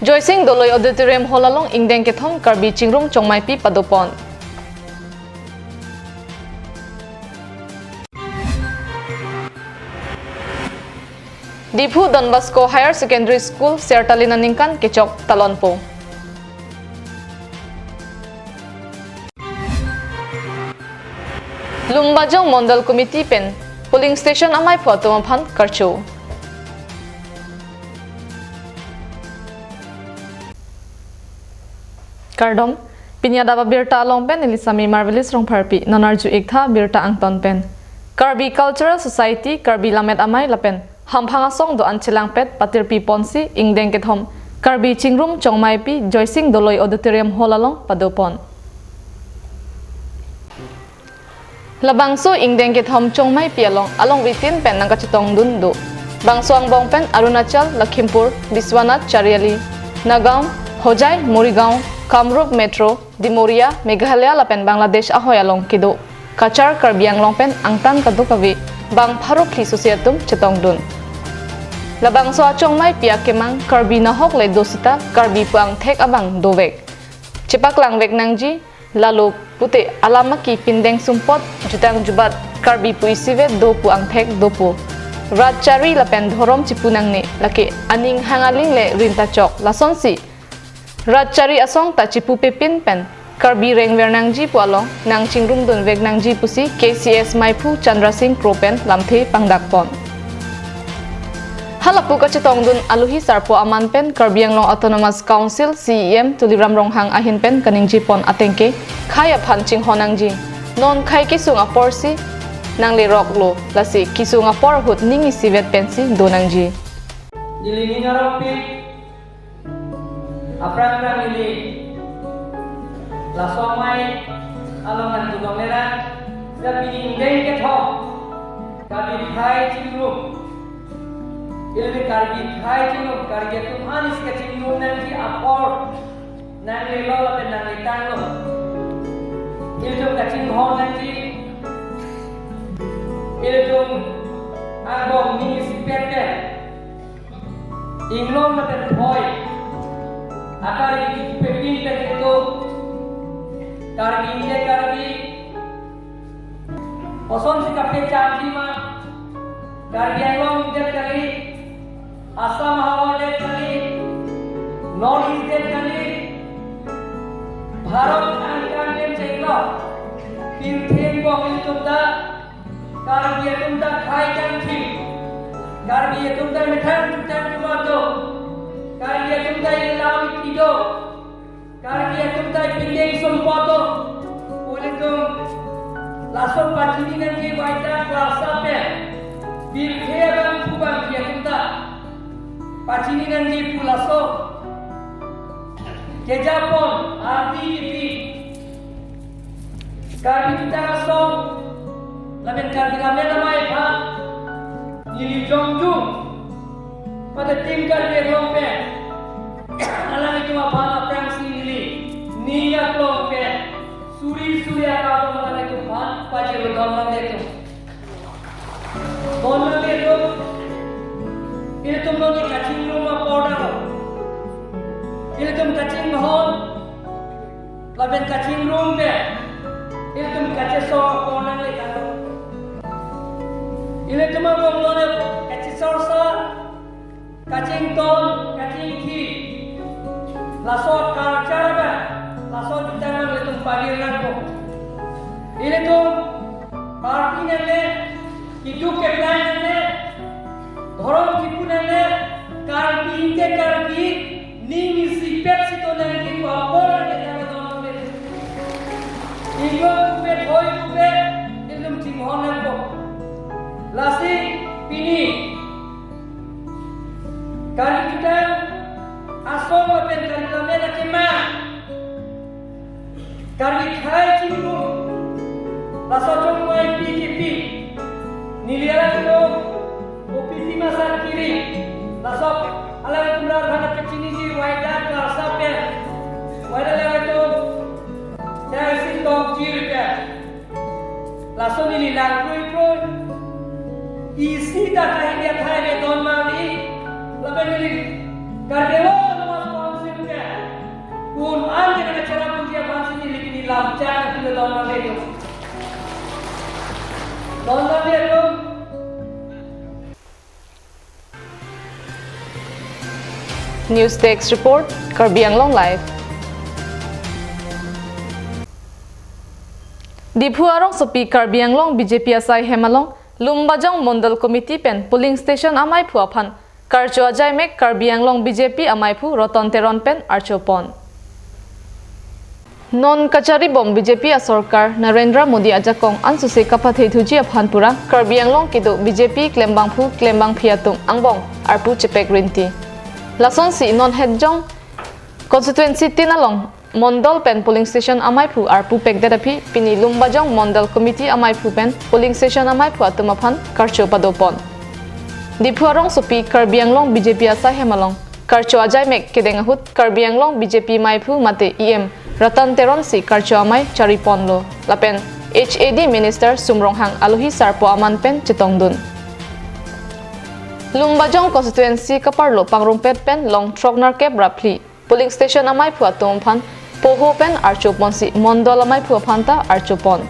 Joysing doloi auditorium holalong ingdeng kethom karbi chingrum chongmai pi padopon. Diphu Don Bosco Higher Secondary School Sertalina Ningkan Kechok Talonpo. Lumbajong Mondal Committee Pen Polling Station Amai Photomaphan Karchu. Kardom Pinyada abirta along pen Elisami Marvelous Rong Parpi Nanarju Iktha Birta Angton Pen Karbi Cultural Society Karbi Lamet Amai Lapen Hampangasong do Anchilang Pet Patirpi Ponsi Ingdeng Kethom Karbi Chingrum Chongmai Pi Joysing Doloi Auditorium Holalong Padopon Labangso Ingdeng Kethom Chongmai Pi along Witin Pen Nangkachitong Dundu Bangsuang Bong Pen Arunachal Lakhimpur Biswanath Chariali Nagaon Hojai Morigaon Kamrup Metro Dimoria Meghalaya Lapen Bangladesh Ahoy along Kido Kachar Karbiang Longpen Angtan Kadukavi Bang Parokli Sosiatum Chetongdun Labang so Chongmai Pia Kemang Karbi Nahok Le Dosita Karbi Puang Thek Abang Dovek Cepak Lang Vek Nangji Lalu Pute Alamaki Pindeng Sumpot Jutang Jubat Karbi Puisive Do Puang Thek Dopu Ratchari Lapen Dhorom Chipunangni Laki Aning Hangaling Le Rinta Chok Lasonsi Ratchari Asong Ta Chipu Pepin Pen Karbi Reng Vernangji Pualong Nang Chingrum Dun Vek Nangji Pusi KCS Maipu Chandra Singh Propen Lamthe Pangdakpon Halapu Kachetong Dun Aluhi Sarpo Aman Pen Karbiang Long Autonomous Council CEM Tuliram Ronghang Ahin Pen Kaningji Pon Atengke Khaya Phan Ching Honangji Non Khai Kisung Aporsi Nang Le Rock Lo Lasi Kisung Apor Hut Ningi Sivet Pensi Donangji Jilingi Ngaropi Aprang ini Lasomai Alangan Tudong Merah Tapi Ingdeng Kethom Karbi Khai Chingrum Ilmi Karbi Khai Chingrum Karbi Tuhan Iska Chingrum Nanti Apor Nanti Lola dan Nanti Tanglo Ilmu Kaching Hon Nanti Ilmu Agong Ningi Sipete Inglong Nanti Hoi Akar ini pepin itu karbi ini karbi oson si kafe canggih mah karbi yang long ini kali asam hawa ini kali north ini kali Bharat angkat ini ceklo pilih bom itu dah karbi itu dah khai canggih karbi itu dah medan cuma tu karbi itu dah ilau itu karbi itu dah pindeng sempoto boleh tu langsung pacini nanti wajar kelasa pe bilheran kubang dia itu dah pacini nanti pulaso kejapon arti ini karbi kita kasong lamen karbi lamen namai pa ini jongjung pada tinggal di lompe alang itu apa perang sini niat lompe suri atau mana itu pan pajak berdolan itu dolan itu mungkin kacing rumah portal itu kacing mahon laben kacing lompe itu kacing soal portal itu ini cuma ngomongnya kacing sorsa kacing ton, kacing ki, lasot cara apa? Lasot kita nak letung pagi rangko. Ini tu parti nene, hidup ke plan nene, orang tipu nene, karbi, ni sipet situ nene itu apa orang kita nak orang nene. Ingat kupe, hoi kupe, ilmu cinghoan rangko. Lasi pini. Kali kita asal apa yang kali kami nak kemah, kali khai cinggung, rasa congmai PKP, niliaran itu opisi masa kiri, rasa alam kumrar bana kecini si wajah rasa per, wajah lewat itu saya isi tong kiri per, rasa niliaran itu isi dah khai dia don mali. Lapan ini, karena nama sponsor kapca sudah donor itu. Donor itu. News Desk Report, Karbi Anglong Live. Diphu arong sopi Karbi Anglong BJP asai hemalong Lumbajong Mondal Committee pen polling station amai phu aphan Karcho ajai mek Karbi Anglong BJP amai phu roton teron pen archopon. Non kachari bom BJP a sarkar Narendra Modi ajakong ansuse kapathei thuji aphan pura Karbi Anglong kido BJP klembang phu klembang phiatung angbong arpu chepek rinti. Lason si non hedjong constituency tinalong Mondal pen polling station amai phu arpu pekderapi pini Lumbajong Mondal Committee amai phu pen polling station amai phu atumaphan Karcho padopon. Diphu arong sopi Karbi Anglong BJP asa hemalong Karcho ajai mek kedengahut Karbi Anglong BJP mai phu mate EM Ratan Teron si Karcho amai charipon lo lapen HAD Minister Sumronghang alohi sarpo aman pen chitongdun. Lumbajong constituency kaparlo pangrumpet pen long troknar kep rapli polling station amai phu atumaphan Poho pen archopon si Mondol amai phu phanta archopon.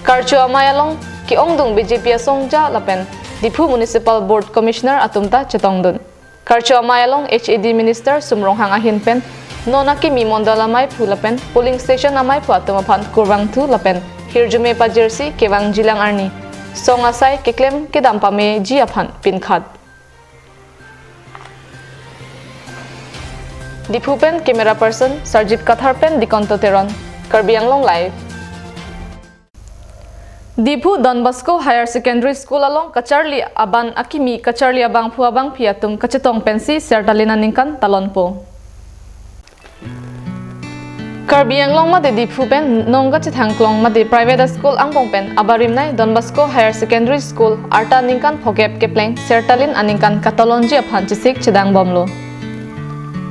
Karcho amai along ki ongdung BJP asongja lapen Diphu Municipal Board Commissioner atumta chetongdun. Karcho amai along HAD Minister Sumronghang ahin pen nonaki mi Mondol amai phu lapen polling station amai phu atumaphan kurwang thu lapen hirjume pa jersey kewang jilang arni song asai keklem kedampa me ji aphan pinkhat. Diphu pen camera person Sarjit Kathar pen Dikonto Teron Karbi Anglong Live. Diphu Don Bosco Higher Secondary School along Kacharli Aban Akimi Kacharli Abang Phu Abang Phiatum Kachetong Pensi Sertalina Ningkan Talonpo. Karbi Anglong mate Diphu pen nongga chithangklong mate private school angpong pen abarim nai Don Bosco Higher Secondary School arta ningkan phokep kepleng Sertalin aningkan Katalonji aphan chisik chidang bomlo.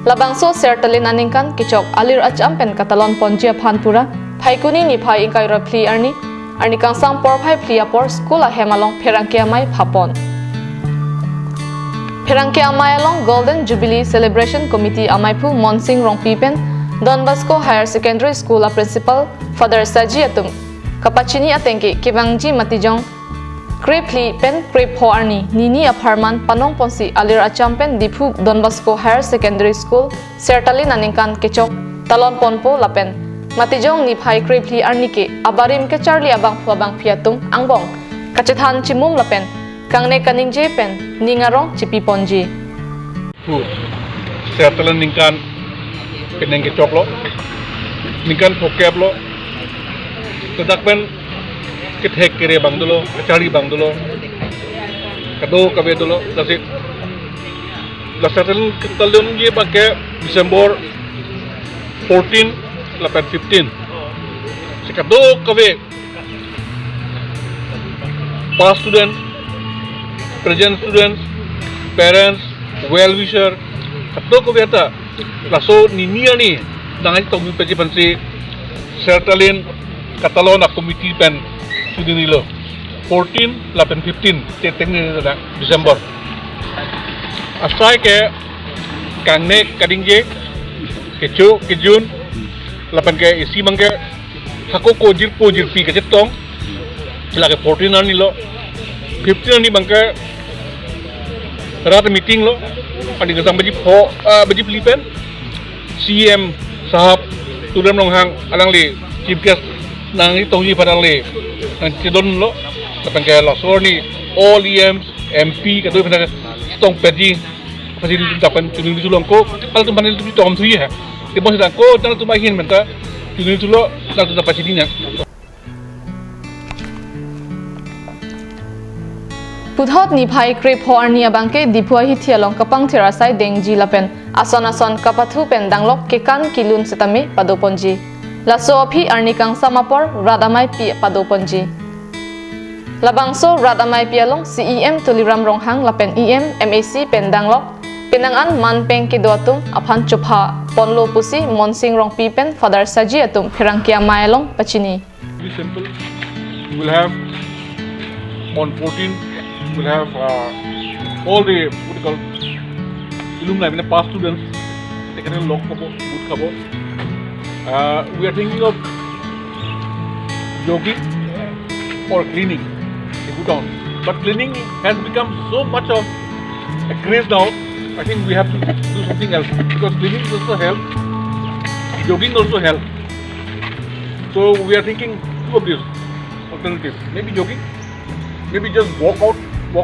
Labangso Sertalin aningkan kichok alir acham pen Katalon ponji aphan pura phaikuni ni phai inkai rapli arni kangsang por phai plia por school a hemalong pherangke amai phapon. Pherangke amai along Golden Jubilee Celebration Committee amai phu Monsing Rongpi pen Don Bosco Higher Secondary School a principal Father Saji atum kapachini atengki kibangji matijong Krepli pen krep ho arni nini aparman panong ponsi alir acham pen Diphu Don Bosco Higher Secondary School Sertalin aningkan kechok talon ponpo lapen matijong ni phai krepli arni ke abarim ke charli abang phu abang phiatung angbong kachethan chimum lapen kangne kaningje pen ningarong chipi ponji. Sertalin ningkan keneng kechok lo ningkan phokep lo kedak pen kethek kere bang dulu, kecari bang dulu, kado kabe dulu, dasik, dasarkan ketalun ye pakai Desember 14, 15, sekado kabe, past student, present students, parents, well wisher, kado kabe ata, laso nini ani, nangai tonggu peji pansi, Sertalin Katalona Committee pen. Sudah lo 14, 15 teteng ni Desember. Asai ke kangne kadingje kecu kejun 8 ke isi mangke hako kojir pi ke cetong sila ke 14 ani lo 15 ani bangke rat meeting lo adi ngasang baji pelipen CM sahab tulen longhang alang li chief guest nang itongji padang li Cidon lo, tapi kalau lasor ni all EMs, MP, kado pernah stong pergi, pasti dapat tulis dulu ko, kalau tu mana tu tom tu ya, di bawah sedang ko, jangan tu mahin mentah, tulis dulu, jangan tu dapat sininya. Puthot ni phai krep ho arni abangke Diphu hi thialong kapang therasai dengji lapen ason kapathu pen danglok kekan kilun setami padoponji. Laso aphi arni kang samapor radamai pi padoponji. Labangso radamai pi along CEM tuliram ronghang lapen EM MAC pendanglok pinangan man peng kidoatum aphan chopha ponlo pusi monsing rong pi pen Father Saji atum phirangkia mailong pachini. Very simple. We will have on 14. We will have all the what you call alumni, past students. They can lock kabo, boot kabo. We are thinking of jogging or cleaning a good town. But cleaning has become so much of a craze now. I think we have to do something else, because cleaning also help, jogging also help. So we are thinking two of these alternatives. Maybe jogging, maybe just walk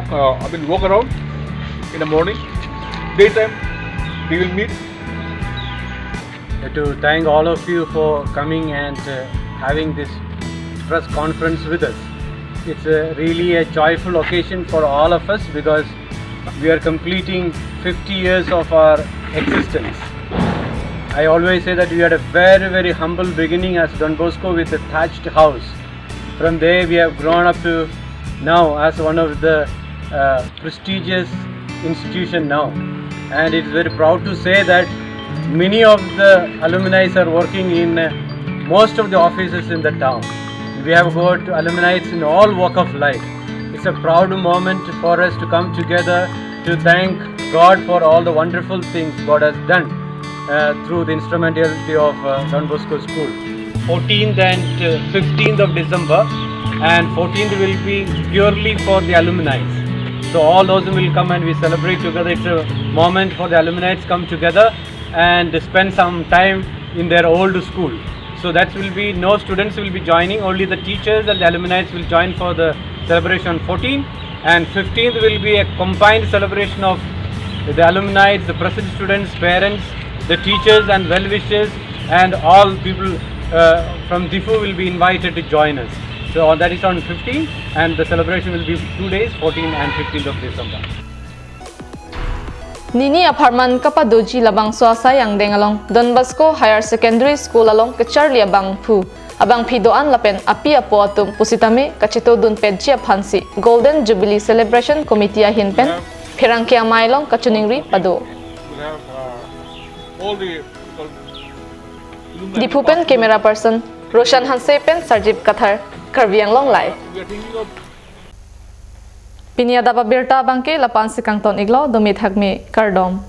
around in the morning. Daytime we will meet. To thank all of you for coming and having this press conference with us. It's really a joyful occasion for all of us, because we are completing 50 years of our existence. I always say that we had a very humble beginning as Don Bosco with a thatched house. From there we have grown up to now as one of the prestigious institution now, and it's very proud to say that many of the alumni are working in most of the offices in the town. We have got alumni in all walk of life. It's a proud moment for us to come together to thank God for all the wonderful things God has done through the instrumentality of Don Bosco School. 14th and 15th of December, and 14th will be purely for the alumni. So all those will come and we celebrate together. It's a moment for the alumni to come together and spend some time in their old school. So that will be, no students will be joining, only the teachers and the alumni will join for the celebration on 14th, and 15th will be a combined celebration of the alumni, the present students, parents, the teachers and well-wishers, and all people from Diffu will be invited to join us. So that is on 15th, and the celebration will be 2 days, 14th and 15th of December. Nini apartment kapadoji labang swasa yang dengalong Don Bosco Higher Secondary School along kecharli abang pu abang pidoan lapen api apo atum pusitame kachito dun pedjia phansi Golden Jubilee Celebration Committee hinpen phirangkia mailong kachuningri pado Dipupen camera person Roshan Hansepen Sarjip Kathar Karviang Long Live Pinia Adap abirta bangke lapan sikang ton iglo domit hakmi kardom